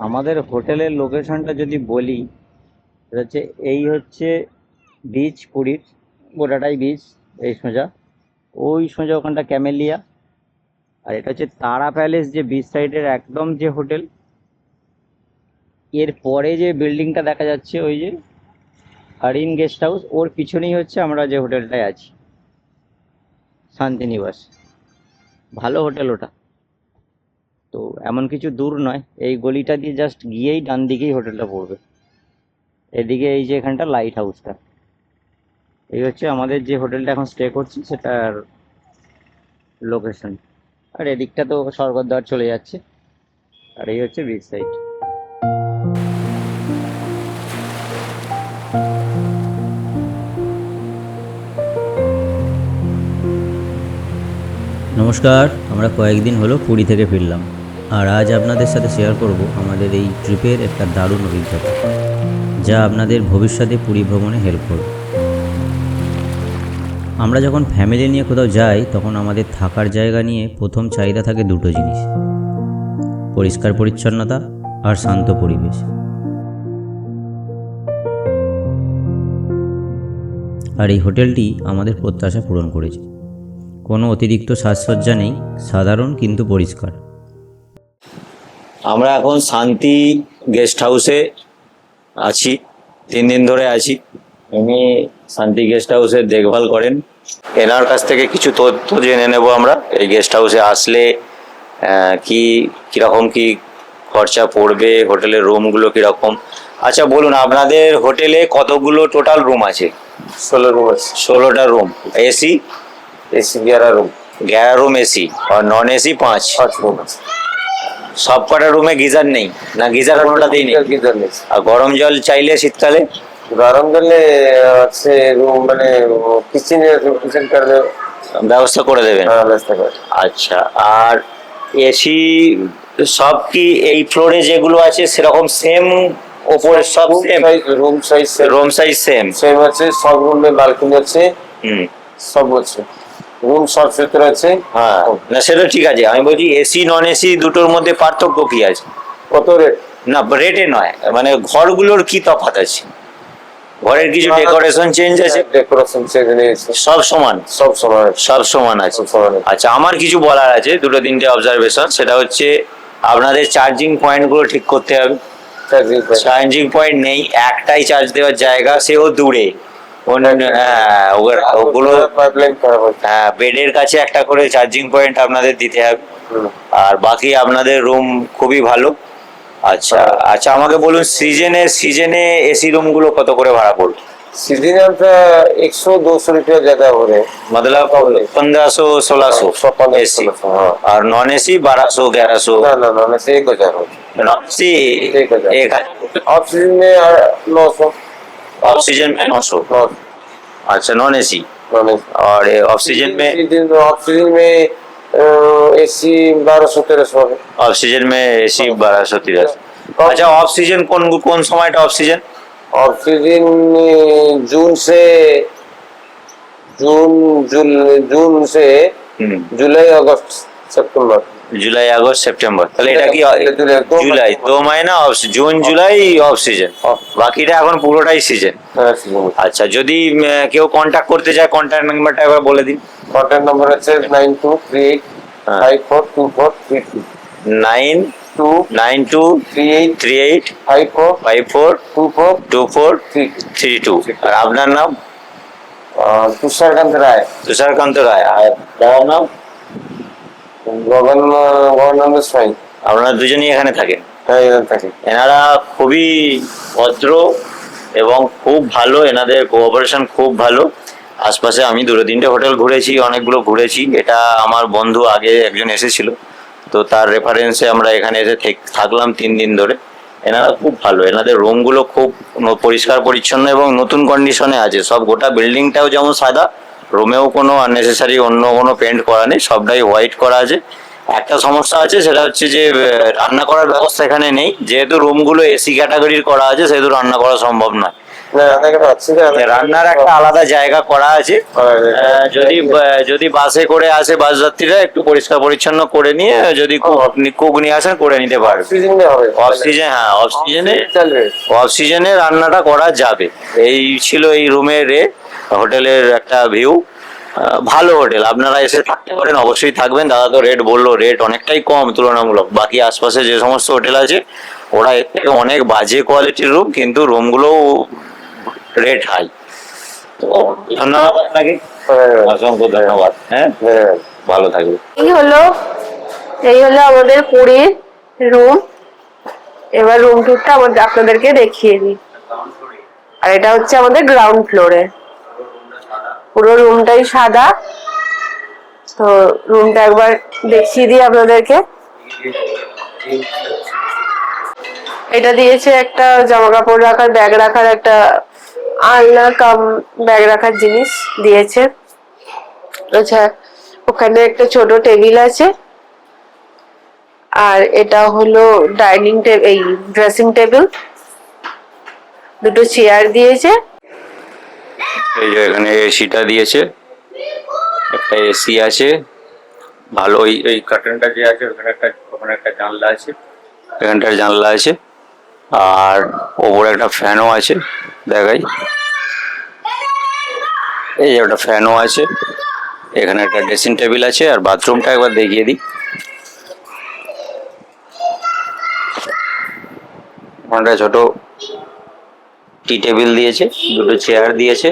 আমাদের হোটেলের লোকেশনটা যদি বলি, সেটা হচ্ছে এই হচ্ছে বিচ, পুরীর গোটাটাই বিচ। এই সোজা, ওই সোজা ওখানটা ক্যামেলিয়া। আর এটা হচ্ছে তারা প্যালেস, যে বিচ সাইডের একদম যে হোটেল। এর পরে যে বিল্ডিংটা দেখা যাচ্ছে, ওই যে হরিণ গেস্ট হাউস, ওর পিছনেই হচ্ছে আমরা যে হোটেলটায় আছি, শান্তিনিবাস। ভালো হোটেল ওটা। তো এমন কিছু দূর নয়, এই গলিটা দিয়ে জাস্ট গিয়েই ডান দিকেই হোটেলটা পড়বে। এদিকে এই যে এখানটা লাইট হাউসটা, এই হচ্ছে আমাদের যে হোটেলটা এখন স্টে করছি সেটার লোকেশন। আর এদিকটা তো স্বর্গদ্বার চলে যাচ্ছে। আর এই হচ্ছে বিচ সাইড। নমস্কার, আমরা কয়েকদিন হলো পুরী থেকে ফিরলাম। আর আজ আপনাদের সাথে শেয়ার করব আমাদের এই ট্রিপের একটা দারুণ অভিজ্ঞতা, যা আপনাদের ভবিষ্যতে পুরী ভ্রমণে হেল্প করবে। আমরা যখন ফ্যামিলি নিয়ে কোথাও যাই, তখন আমাদের থাকার জায়গা নিয়ে প্রথম চাহিদা থাকে দুটো জিনিস: পরিষ্কার পরিচ্ছন্নতা আর শান্ত পরিবেশ। আর এই হোটেলটি আমাদের প্রত্যাশা পূরণ করেছে। কোনো অতিরিক্ত সাজসজ্জা নেই, সাধারণ কিন্তু পরিষ্কার। আমরা এখন শান্তি গেস্ট হাউসে আছি, 3 দিন ধরে আছি। উনি শান্তি গেস্ট হাউসের দেখভাল করেন। এনার কাছ থেকে কিছু তথ্য জেনে নেব আমরা, এই গেস্ট হাউসে আসলে কিরকম কি খরচা পড়বে, হোটেলের রুমগুলো কিরকম। আচ্ছা বলুন, আপনাদের হোটেলে কতগুলো টোটাল রুম আছে? 16 रूम है। 16টা room. AC? AC 11 room. 11 room AC, আর নন এসি 5। 5 रूम है। সব কটা রুমে গিজার নেই? না গিজার কোনোটাতেই নেই? गीजर नहीं। আর গরম জল চাইলে শীতকালে? गरम जले से रूम मैंने किचन कर दे। ব্যবস্থা করে দেবেন? हाँ व्यवस्था कर। আচ্ছা, আর এসি সব কি এই ফ্লোরে যেগুলো আছে সেরকম সেম? ওপরে সব সেম? रूम साइज से রুম সাইজ সেম? सेम আছে, সব রুমে বালকনি আছে, হুম, সব আছে। রুম সাফ সুতরা আছে। হ্যাঁ, না সেটা ঠিক আছে। আমি বলছি এসি নন এসি দুটোর মধ্যে পার্থক্য কি আছে? কত রেট? না রেটে নয়, মানে ঘরগুলোর কি তফাৎ আছে? ঘরের কিছু ডেকোরেশন চেঞ্জ আছে? ডেকোরেশন চেঞ্জ নেই, সব সমান? সব সমান। সব সমান আছে। সব সমান আছে। আচ্ছা, আমার কিছু বলার আছে, দুটো তিনটে অবজারভেশন। সেটা হচ্ছে আপনাদের চার্জিং পয়েন্টগুলো ঠিক করতে হবে। চার্জিং পয়েন্ট নেই, একটাই চার্জ দেওয়ার জায়গা, সেও দূরে। হ্যাঁ, ওগুলো পাইপলাইন করা হয়েছে। হ্যাঁ, বেডের কাছে একটা করে চার্জিং পয়েন্ট আপনাদের দিতে হবে। আর বাকি আপনাদের রুম খুবই ভালো। আচ্ছা আচ্ছা, আমাকে বলুন সিজনে এসি রুমগুলো কত করে ভাড়া পড়বে? सीजन का 100-200 रुपया ज्यादा हो रहे हैं। मतलब 1500-1600 एसी, और नॉन एसी 1200-1100? ना ना ना से 1000 हो। Non AC 1000। ऑफ सीजन में 900। ऑफ सीजन में 900? अच्छा, नॉन एसी। और ऑफ सीजन में? ऑफ सीजन में एसी 1200-1300 है। ऑफ सीजन में एसी 1200-1300। अच्छा, ऑफ सीजन कौन সময়টা off season? Off season June से जुलाई अगस्त सितंबर। জুলাই আগস্ট সেপ্টেম্বর, তাহলে এটা কি জুলাই 2 মাস off, June July off season, বাকিটা এখন পুরোটাই সিজন। আচ্ছা, যদি কেউ কন্ট্যাক্ট করতে চায়, কন্ট্যাক্ট নাম্বারটা একবার বলে দিন। কন্ট্যাক্ট নাম্বার আছে 9238542432। 9238542432। আর আপনার নাম? তুষারকান্ত রায়। তুষারকান্ত রায়। আর দাদার নাম? গগনানন্দ স্বাই। আপনারা দুজনেই এখানে থাকেন? হ্যাঁ, এখানে থাকি। এনারা খুবই ভদ্র এবং খুব ভালো, এনাদের কোঅপারেশন খুব ভালো। আশপাশে আমি দুটো তিনটে হোটেল ঘুরেছি, অনেকগুলো ঘুরেছি। এটা আমার বন্ধু আগে একজন এসেছিল, তো তার রেফারেন্সে আমরা এখানে এসে থাকলাম 3 দিন ধরে। এনারা খুব ভালো, এনাদের রুমগুলো খুব পরিষ্কার পরিচ্ছন্ন এবং নতুন কন্ডিশনে আছে সব। গোটা বিল্ডিংটাও যেমন সাদা, রুমেও কোনো আননেসেসারি অন্য কোনো পেন্ট করা নেই, সবটাই হোয়াইট করা আছে। একটা সমস্যা আছে, সেটা হচ্ছে যে রান্না করার ব্যবস্থা এখানে নেই। যেহেতু রুমগুলো এসি ক্যাটাগরির করা আছে, সেহেতু রান্না করা সম্ভব নয়। না আধার কার্ড আছে না, আধার কার্ড রান্নার একটা আলাদা জায়গা করা আছে। করা যায়। যদি বাসে করে আসে বাস যাত্রীরা একটু পরিষ্কার পরিচ্ছন্ন করে নিয়ে যদি কুক নিয়ে আসেন করে নিতে পারবে। অক্সিজেনে হবে অফ সিজন, হ্যাঁ অফ সিজনে, চলবে। অফ সিজনে রান্নাটা করা যাবে। এই ছিল এই রুমের হোটেলের একটা ভিউ। ভালো হোটেল, আপনারা এসে থাকতে পারেন, অবশ্যই থাকবেন। দাদা তো রেট বললো, রেট অনেকটাই কম তুলনামূলক বাকি আশপাশে যে সমস্ত হোটেল আছে, ওরা এর থেকে অনেক বাজে কোয়ালিটির রুম, কিন্তু রুমগুলো রেট হাই। তো ধন্যবাদ আপনাকে, অসংখ্য ধন্যবাদ। হ্যাঁ, হ্যাঁ। ভালো থাকবে। এই হলো আমাদের পুরীর রুম। এবার রুম টুরটা আপনাদেরকে দেখিয়ে দিই। আর এটা হচ্ছে আমাদের গ্রাউন্ড ফ্লোরে, পুরো রুমটাই সাদা। তো রুমটা একবার দেখিয়ে দিই আপনাদেরকে। এটা দিয়েছে একটা জামা কাপড় রাখার, ব্যাগ রাখার একটা আলনা কাম ব্যাগ রাখার জিনিস দিয়েছে। আচ্ছা, ওখানে একটা ছোট টেবিল আছে। আর এটা হলো ডাইনিং টেবিল, এই ড্রেসিং টেবিল, দুটো চেয়ার দিয়েছে। এই যে এখানে এসিটা দিয়েছে, একটা এসি আছে ভালো। ওই কার্টেনটা যে আছে ওখানে একটা জানলা আছে, এখানটার জানলা আছে। আর ওপরে একটা ফ্যানও আছে, দেখাই। এই যে একটা ফ্যানও আছে। এখানে একটা ড্রেসিং টেবিল আছে। আর বাথরুমটা একবার দেখিয়ে দিই। ওখানটা ছোট টি টেবিল দিয়েছে, দুটো চেয়ার দিয়েছে।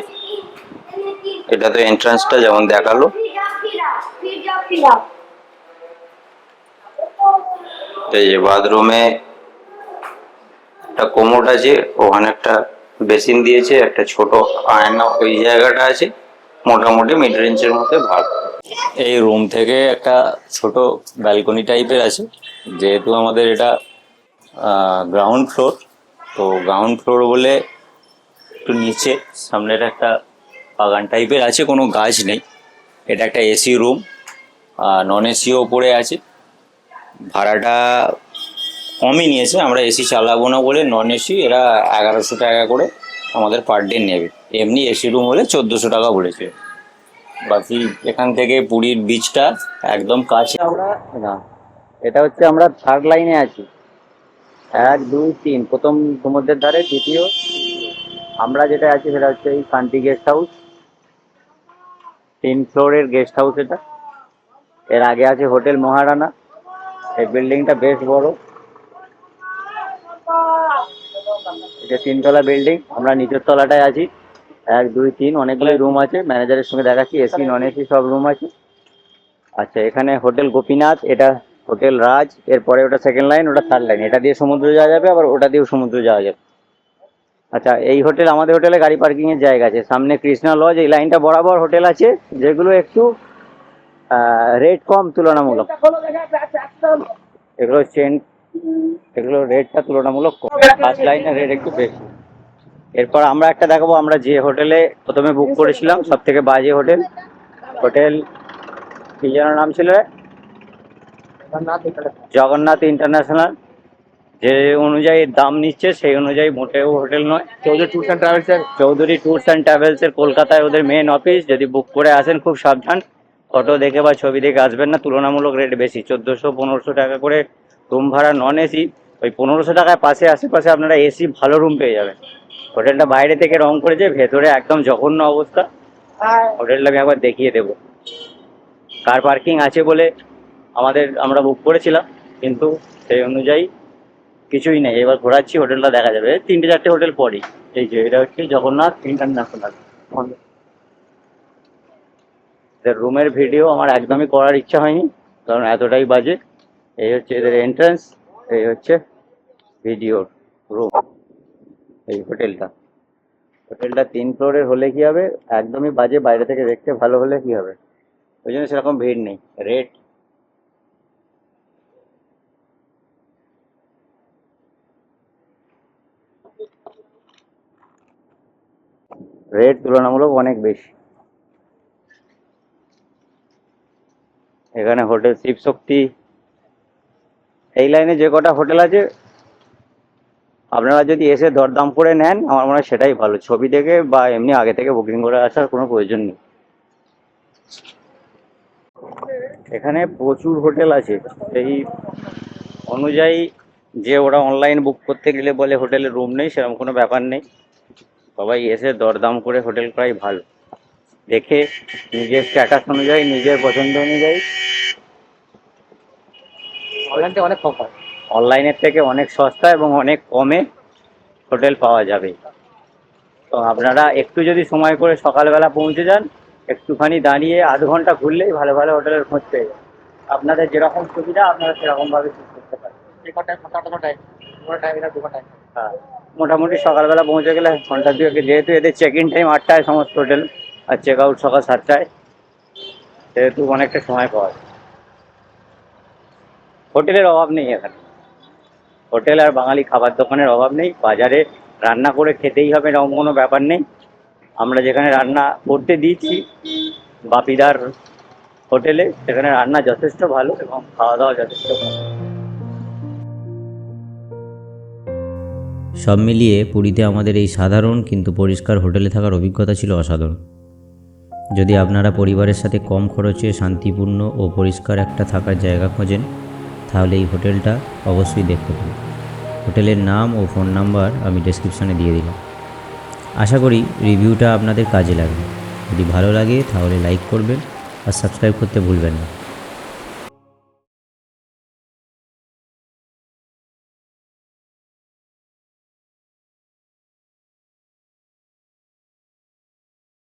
এটা তো এন্ট্রান্সটা যেমন দেখালো। এই যে বাথরুমে একটা কোমোড আছে, ওখানে একটা বেসিন দিয়েছে, একটা ছোট আয়না ওই জায়গাটা আছে। মোটামুটি মিড রেঞ্জের মধ্যে ভালো। এই রুম থেকে একটা ছোট ব্যালকনি টাইপের আছে, যেহেতু আমাদের এটা গ্রাউন্ড ফ্লোর। তো গ্রাউন্ড ফ্লোর বলে একটু নিচে সামনের একটা বাগান টাইপের আছে, কোনো গাছ নেই। এটা একটা এসি রুম, নন এসিও ওপরে আছে। ভাড়াটা কমই নিয়েছে, আমরা এসি চালাবো না বলে নন এসি এরা 1100 টাকা করে আমাদের পার ডে নেবে। এমনি এসি রুম হলে 1400 টাকা বলেছে। বাকি এখান থেকে পুরীর বিচটা একদম কাছে। আমরা না, এটা হচ্ছে আমরা থার্ড লাইনে আছি, 1 2 3, প্রথম সমুদ্রের ধারে, দ্বিতীয়। আমরা যেটা আছি সেটা হচ্ছে এই শান্তি গেস্ট হাউস, 3 ফ্লোরের গেস্ট হাউস এটা। এর আগে আছে হোটেল মহারানা। এই বিল্ডিংটা বেশ বড়, এটা 3 তলা বিল্ডিং। আমরা নিচের তলাটায় আছি। 1 2 3 অনেকগুলো রুম আছে, ম্যানেজারের সঙ্গে দেখাচ্ছি, এসি নন এসি সব রুম আছে। আচ্ছা, এখানে হোটেল গোপীনাথ, এটা হোটেল রাজ, এরপরে ওটা সেকেন্ড লাইন, ওটা থার্ড লাইন। এটা দিয়ে সমুদ্র যাওয়া যাবে, আবার ওটা দিয়েও সমুদ্র যাওয়া যাবে। আচ্ছা, এই হোটেল, আমাদের হোটেলে গাড়ি পার্কিং এর জায়গা আছে। সামনে কৃষ্ণা লজ, এই লাইনটা বরাবর হোটেল আছে, যেগুলো একটু রেট কম তুলনামূলক। এগুলো চেন, এগুলো রেটটা তুলনামূলক কম, ফার্স্ট লাইনের রেট একটু বেশি। এরপর আমরা একটা দেখাবো, আমরা যে হোটেলে প্রথমে বুক করেছিলাম, সব থেকে বাজে হোটেল। হোটেল কি যেন নাম ছিল, জগন্নাথ ইন্টারন্যাশনাল। যে অনুযায়ী দাম নিচ্ছে সেই অনুযায়ী মোটেও হোটেল নয়। চৌধুরী ট্যুরস অ্যান্ড ট্রাভেলসের, চৌধুরী ট্যুরস অ্যান্ড ট্রাভেলসের কলকাতায় ওদের মেন অফিস। যদি বুক করে আসেন খুব সাবধান, ফটো দেখে বা ছবি দেখে আসবেন না, তুলনামূলক রেট বেশি। 1400 1500 টাকা করে রুম ভাড়া নন এসি। ওই 1500 টাকায় পাশে আশেপাশে আপনারা এসি ভালো রুম পেয়ে যাবেন। হোটেলটা বাইরে থেকে রং করেছে, ভেতরে একদম জঘন্য অবস্থা। হোটেলটা আমি একবার দেখিয়ে দেবো। কার পার্কিং আছে বলে আমরা বুক করেছিলাম, কিন্তু সেই অনুযায়ী কিছুই নেই। এবার ঘোরাচ্ছি, হোটেলটা দেখা যাবে 3টে 4টে হোটেল পরেই। এই যে এটা হচ্ছে জগন্নাথ ইন্টারন্যাশনাল। এদের রুমের ভিডিও আমার একদমই করার ইচ্ছা হয়নি, কারণ এতটাই বাজে। এই হচ্ছে এদের এন্ট্রান্স, এই হচ্ছে ভিডিও রুম। এই হোটেলটা 3 ফ্লোরের হলে কি হবে, একদমই বাজে, বাইরে থেকে দেখতে ভালো হলে কি হবে। ওই জন্য সেরকম ভিড় নেই। রেট তুলনামূলক অনেক বেশি। এখানে হোটেল শিবশক্তি, এই লাইনে যে কটা হোটেল আছে আপনারা যদি এসে দরদাম করে নেন আমার মনে হয় সেটাই ভালো, ছবি দেখে বা এমনি আগে থেকে বুকিং করে আসার কোনো প্রয়োজন নেই। এখানে প্রচুর হোটেল আছে, সেই অনুযায়ী যে ওরা অনলাইন বুক করতে গেলে বলে হোটেলে রুম নেই, সেরকম কোনো ব্যাপার নেই। সবাই এসে দরদাম করে হোটেল করাই ভালো, দেখে নিজের স্ট্যাটাস অনুযায়ী নিজের পছন্দ অনুযায়ী। অনলাইন থেকে অনেক কম হয়। অনলাইনের থেকে অনেক সস্তা এবং অনেক কমে হোটেল পাওয়া যাবে। তো আপনারা একটু যদি সময় করে সকালবেলা পৌঁছে যান, একটুখানি দাঁড়িয়ে আধ ঘন্টা ঘুরলেই ভালো ভালো হোটেলের খোঁজ পেয়ে যাবেন। আপনাদের যেরকম সুবিধা আপনারা সেরকমভাবে চুজ করতে পারেন। হ্যাঁ, মোটামুটি সকালবেলা পৌঁছে গেলে ঘন্টা দুয়েকে, যেহেতু এদের চেক ইন টাইম 8টায় সমস্ত হোটেল আর চেক আউট সকাল 7টায়, সেহেতু অনেকটা সময় পাওয়া যায়। হোটেলের অভাব নেই এখানে, হোটেল আর বাঙালি খাবার দোকানের অভাব নেই। বাজারে রান্না করে খেতেই হবে এরকম কোনো ব্যাপার নেই। আমরা যেখানে রান্না করতে দিচ্ছি বাপিদার হোটেলে, সেখানে রান্না যথেষ্ট ভালো এবং খাওয়া দাওয়া যথেষ্ট ভালো। সব মিলিয়ে পুরীতে আমাদের এই সাধারণ কিন্তু পরিষ্কার হোটেলে থাকার অভিজ্ঞতা ছিল অসাধারণ। যদি আপনারা পরিবারের সাথে কম খরচে শান্তিপূর্ণ ও পরিষ্কার একটা থাকার জায়গা খোঁজেন, তাহলে এই হোটেলটা অবশ্যই দেখতে পারেন। হোটেলের নাম ও ফোন নাম্বার আমি ডেসক্রিপশানে দিয়ে দিলাম। আশা করি রিভিউটা আপনাদের কাজে লাগবে। যদি ভালো লাগে তাহলে লাইক করবেন আর সাবস্ক্রাইব করতে ভুলবেন না।